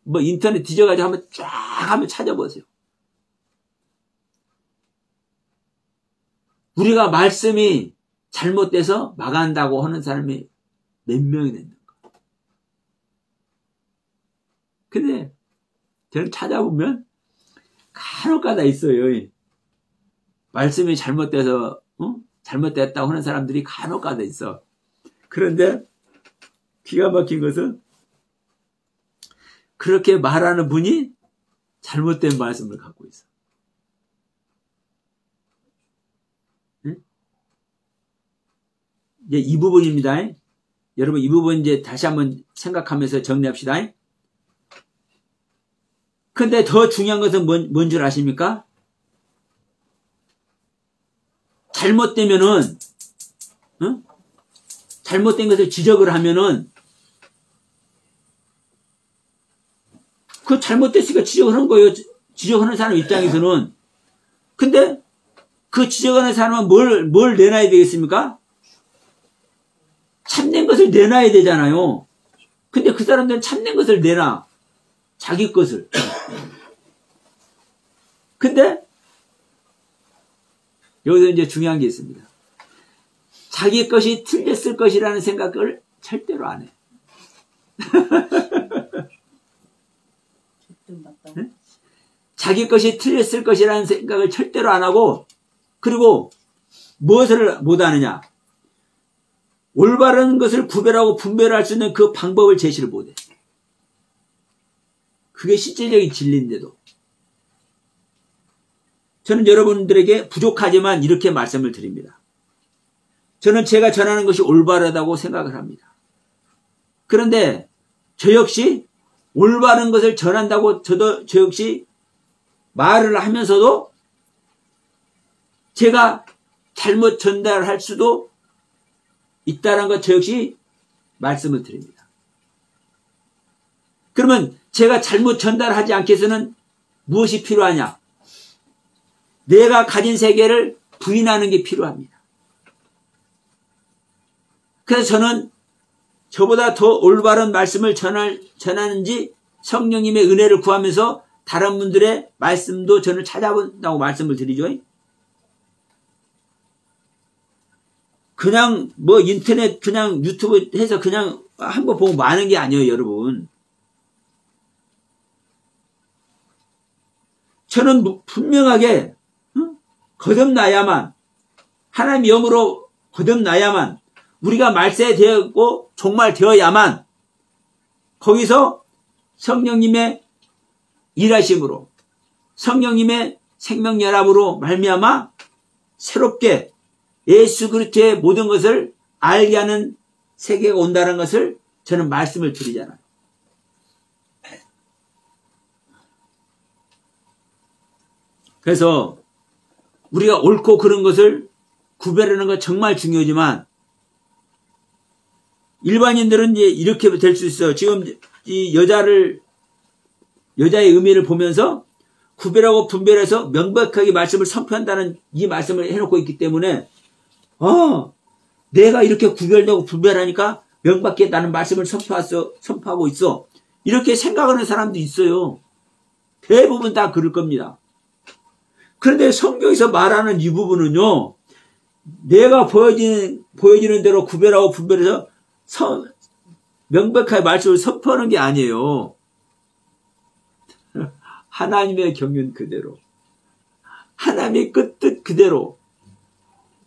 뭐 인터넷 뒤져가지고 한번 쫙 한번 찾아보세요. 우리가 말씀이 잘못돼서 망한다고 하는 사람이 몇 명이 된다. 근데 저는 찾아보면 간혹가다 있어요. 말씀이 잘못돼서 잘못됐다고 하는 사람들이 간혹가다 있어. 그런데 기가 막힌 것은 그렇게 말하는 분이 잘못된 말씀을 갖고 있어. 응? 이제 이 부분입니다. 여러분 이 부분 이제 다시 한번 생각하면서 정리합시다. 근데 더 중요한 것은 뭔 줄 아십니까? 잘못되면은 잘못된 것을 지적을 하면은 그 잘못됐으니까 지적을 하는 거예요. 지적하는 사람 입장에서는. 근데 그 지적하는 사람은 뭘 내놔야 되겠습니까? 참된 것을 내놔야 되잖아요. 근데 그 사람들은 참된 것을 내놔. 자기 것을. 근데 여기서 이제 중요한 게 있습니다. 자기 것이 틀렸을 것이라는 생각을 절대로 안 해. 네? 자기 것이 틀렸을 것이라는 생각을 절대로 안 하고 그리고 무엇을 못하느냐. 올바른 것을 구별하고 분별할 수 있는 그 방법을 제시를 못해. 그게 실질적인 진리인데도. 저는 여러분들에게 부족하지만 이렇게 말씀을 드립니다. 저는 제가 전하는 것이 올바르다고 생각을 합니다. 그런데 저 역시 올바른 것을 전한다고 저 역시 말을 하면서도 제가 잘못 전달할 수도 있다는 것 저 역시 말씀을 드립니다. 그러면 제가 잘못 전달하지 않기 위해서는 무엇이 필요하냐? 내가 가진 세계를 부인하는 게 필요합니다. 그래서 저는 저보다 더 올바른 말씀을 전하는지 성령님의 은혜를 구하면서 다른 분들의 말씀도 저는 찾아본다고 말씀을 드리죠. 그냥 뭐 인터넷 그냥 유튜브 해서 그냥 한번 보고 마는 게 아니에요, 여러분. 저는 분명하게 거듭나야만 하나님 영으로 거듭나야만, 우리가 말세되었고 종말되어야만 거기서 성령님의 일하심으로, 성령님의 생명연합으로 말미암아 새롭게 예수 그리스도의 모든 것을 알게 하는 세계가 온다는 것을 저는 말씀을 드리잖아요. 그래서 우리가 옳고 그른 것을 구별하는 것 정말 중요하지만, 일반인들은 이제 이렇게 될 수 있어요. 지금 이 여자의 의미를 보면서 구별하고 분별해서 명백하게 말씀을 선포한다는 이 말씀을 해놓고 있기 때문에, 내가 이렇게 구별되고 분별하니까 명백하다는 말씀을 선포하고 있어. 이렇게 생각하는 사람도 있어요. 대부분 다 그럴 겁니다. 그런데 성경에서 말하는 이 부분은요, 내가 보여지는 대로 구별하고 분별해서 명백하게 말씀을 선포하는 게 아니에요. 하나님의 경륜 그대로, 하나님의 뜻 그대로,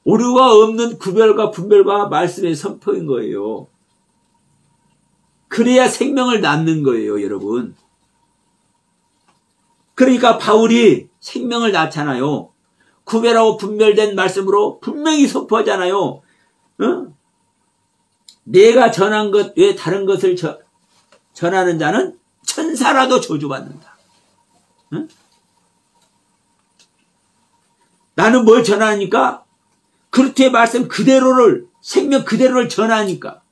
오류가 없는 구별과 분별과 말씀의 선포인 거예요. 그래야 생명을 낳는 거예요, 여러분. 그러니까 바울이 생명을 낳잖아요. 구별하고 분별된 말씀으로 분명히 선포하잖아요. 내가 전한 것 외에 다른 것을 전하는 자는 천사라도 저주받는다. 나는 뭘 전하니까? 그리스도의 말씀 그대로를, 생명 그대로를 전하니까.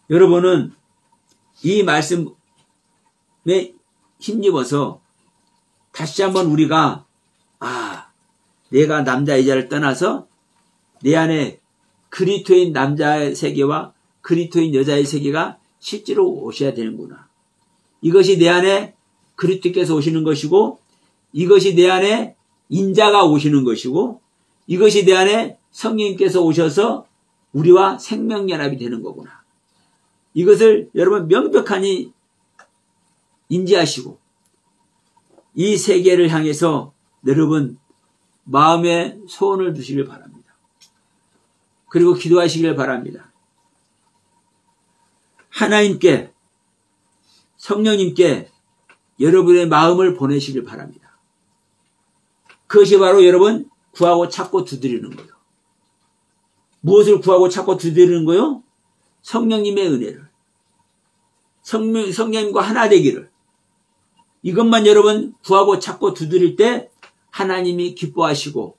여러분은 이 말씀에 힘입어서 다시 한번 우리가 내가 남자 여자를 떠나서 내 안에 그리스도인 남자의 세계와 그리스도인 여자의 세계가 실제로 오셔야 되는구나. 이것이 내 안에 그리스도께서 오시는 것이고, 이것이 내 안에 인자가 오시는 것이고, 이것이 내 안에 성령님께서 오셔서 우리와 생명연합이 되는 거구나. 이것을 여러분 명백하니 인지하시고 이 세계를 향해서 여러분 마음에 소원을 두시길 바랍니다. 그리고 기도하시길 바랍니다. 하나님께, 성령님께 여러분의 마음을 보내시길 바랍니다. 그것이 바로 여러분 구하고 찾고 두드리는 거예요. 무엇을 구하고 찾고 두드리는 거요? 성령님의 은혜를, 성령님과 하나 되기를. 이것만 여러분 구하고 찾고 두드릴 때 하나님이 기뻐하시고,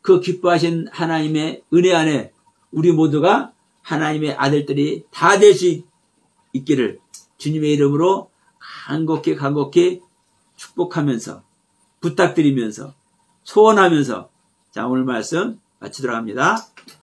그 기뻐하신 하나님의 은혜 안에 우리 모두가 하나님의 아들들이 다 될 수 있기를 주님의 이름으로 간곡히 축복하면서, 부탁드리면서, 소원하면서, 자, 오늘 말씀 마치도록 합니다.